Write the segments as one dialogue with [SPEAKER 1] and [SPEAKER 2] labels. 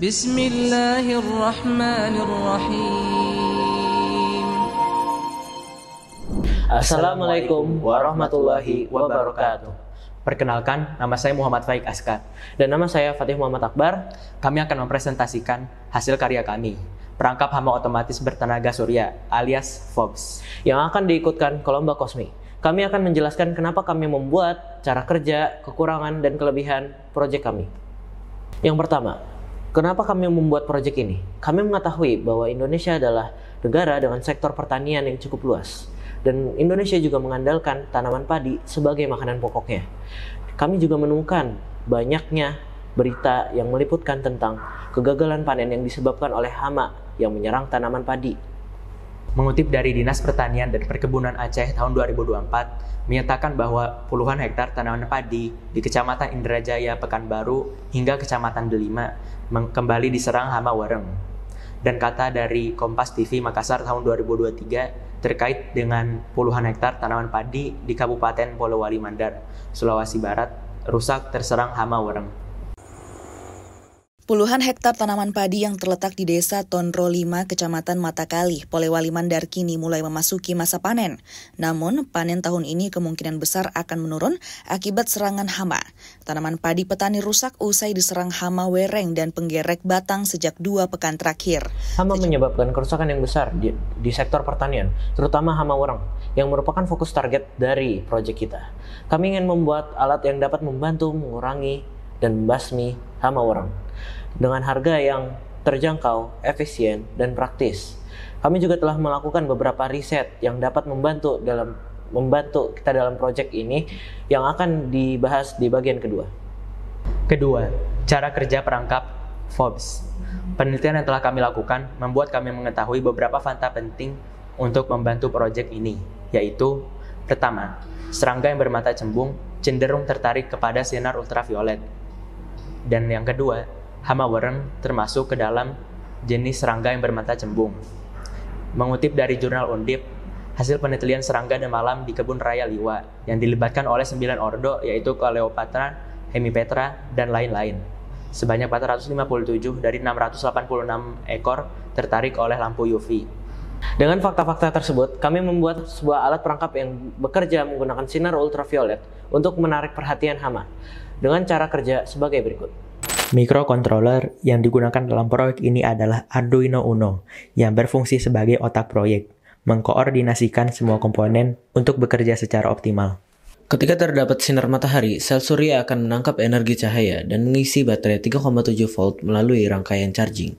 [SPEAKER 1] Bismillahirrahmanirrahim.
[SPEAKER 2] Assalamualaikum warahmatullahi wabarakatuh. Perkenalkan, nama saya Muhammad Faik Askar dan nama saya Fatih Muhammad Akbar. Kami akan mempresentasikan hasil karya kami, perangkap hama otomatis bertenaga surya alias FOBS, yang akan diikutkan ke lomba Kosmi. Kami akan menjelaskan kenapa kami membuat, cara kerja, kekurangan, dan kelebihan proyek kami. Yang pertama, kenapa kami membuat proyek ini? Kami mengetahui bahwa Indonesia adalah negara dengan sektor pertanian yang cukup luas. Dan Indonesia juga mengandalkan tanaman padi sebagai makanan pokoknya. Kami juga menemukan banyaknya berita yang meliputkan tentang kegagalan panen yang disebabkan oleh hama yang menyerang tanaman padi. Mengutip dari Dinas Pertanian dan Perkebunan Aceh tahun 2024, menyatakan bahwa puluhan hektar tanaman padi di Kecamatan Indrajaya, Pekanbaru, hingga Kecamatan Delima kembali diserang hama wareng. Dan kata dari Kompas TV Makassar tahun 2023 terkait dengan puluhan hektar tanaman padi di Kabupaten Polewali Mandar, Sulawesi Barat, rusak terserang hama wareng.
[SPEAKER 3] Puluhan hektar tanaman padi yang terletak di Desa Tonro 5, Kecamatan Matakali, Polewali Mandar kini mulai memasuki masa panen. Namun, panen tahun ini kemungkinan besar akan menurun akibat serangan hama. Tanaman padi petani rusak usai diserang hama wereng dan penggerek batang sejak 2 pekan terakhir.
[SPEAKER 2] Hama menyebabkan kerusakan yang besar di sektor pertanian, terutama hama wereng, yang merupakan fokus target dari proyek kita. Kami ingin membuat alat yang dapat membantu mengurangi dan membasmi hama wereng dengan harga yang terjangkau, efisien, dan praktis. Kami juga telah melakukan beberapa riset yang dapat membantu kita dalam proyek ini yang akan dibahas di bagian kedua. Kedua, cara kerja perangkap FOBS. Penelitian yang telah kami lakukan membuat kami mengetahui beberapa fakta penting untuk membantu proyek ini, yaitu pertama, serangga yang bermata cembung cenderung tertarik kepada sinar ultraviolet. Dan yang kedua, hama wereng termasuk ke dalam jenis serangga yang bermata cembung. Mengutip dari jurnal Undip, hasil penelitian serangga dan malam di Kebun Raya Liwa yang dilibatkan oleh 9 ordo yaitu Coleopatra, Hemipetra, dan lain-lain. Sebanyak 457 dari 686 ekor tertarik oleh lampu UV. Dengan fakta-fakta tersebut, kami membuat sebuah alat perangkap yang bekerja menggunakan sinar ultraviolet untuk menarik perhatian hama dengan cara kerja sebagai berikut. Microcontroller yang digunakan dalam proyek ini adalah Arduino Uno yang berfungsi sebagai otak proyek, mengkoordinasikan semua komponen untuk bekerja secara optimal. Ketika terdapat sinar matahari, sel surya akan menangkap energi cahaya dan mengisi baterai 3,7 volt melalui rangkaian charging.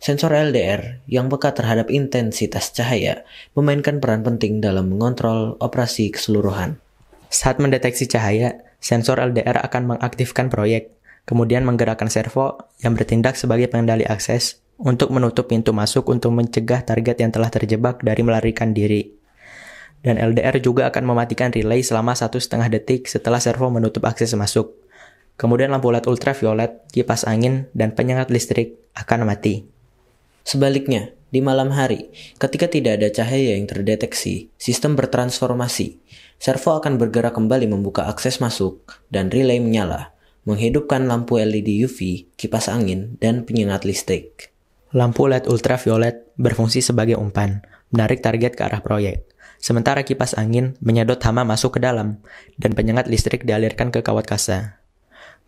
[SPEAKER 2] Sensor LDR yang peka terhadap intensitas cahaya memainkan peran penting dalam mengontrol operasi keseluruhan. Saat mendeteksi cahaya, sensor LDR akan mengaktifkan proyek, kemudian menggerakkan servo yang bertindak sebagai pengendali akses untuk menutup pintu masuk untuk mencegah target yang telah terjebak dari melarikan diri. Dan LDR juga akan mematikan relay selama 1,5 detik setelah servo menutup akses masuk. Kemudian lampu LED ultraviolet, kipas angin, dan penyengat listrik akan mati. Sebaliknya, di malam hari, ketika tidak ada cahaya yang terdeteksi, sistem bertransformasi. Servo akan bergerak kembali membuka akses masuk dan relay menyala, menghidupkan lampu LED UV, kipas angin, dan penyengat listrik. Lampu LED ultraviolet berfungsi sebagai umpan, menarik target ke arah proyek. Sementara kipas angin menyedot hama masuk ke dalam, dan penyengat listrik dialirkan ke kawat kasa.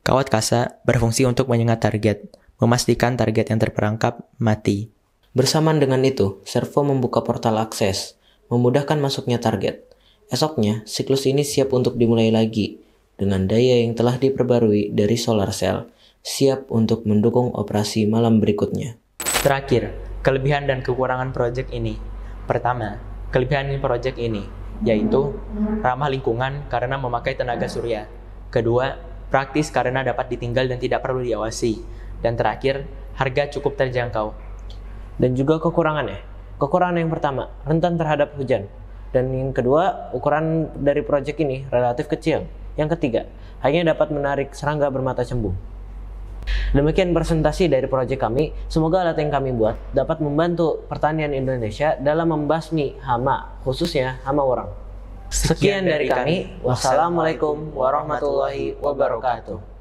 [SPEAKER 2] Kawat kasa berfungsi untuk menyengat target, memastikan target yang terperangkap mati. Bersamaan dengan itu, servo membuka portal akses, memudahkan masuknya target. Esoknya, siklus ini siap untuk dimulai lagi, dengan daya yang telah diperbarui dari solar cell, siap untuk mendukung operasi malam berikutnya. Terakhir, kelebihan dan kekurangan proyek ini. Pertama, kelebihan proyek ini, yaitu ramah lingkungan karena memakai tenaga surya. Kedua, praktis karena dapat ditinggal dan tidak perlu diawasi. Dan terakhir, harga cukup terjangkau. Dan juga kekurangannya. Kekurangan yang pertama, rentan terhadap hujan. Dan yang kedua, ukuran dari proyek ini relatif kecil. Yang ketiga, hanya dapat menarik serangga bermata cembung. Demikian presentasi dari proyek kami. Semoga alat yang kami buat dapat membantu pertanian Indonesia dalam membasmi hama, khususnya hama wereng. Sekian dari kami. Wassalamualaikum warahmatullahi wabarakatuh.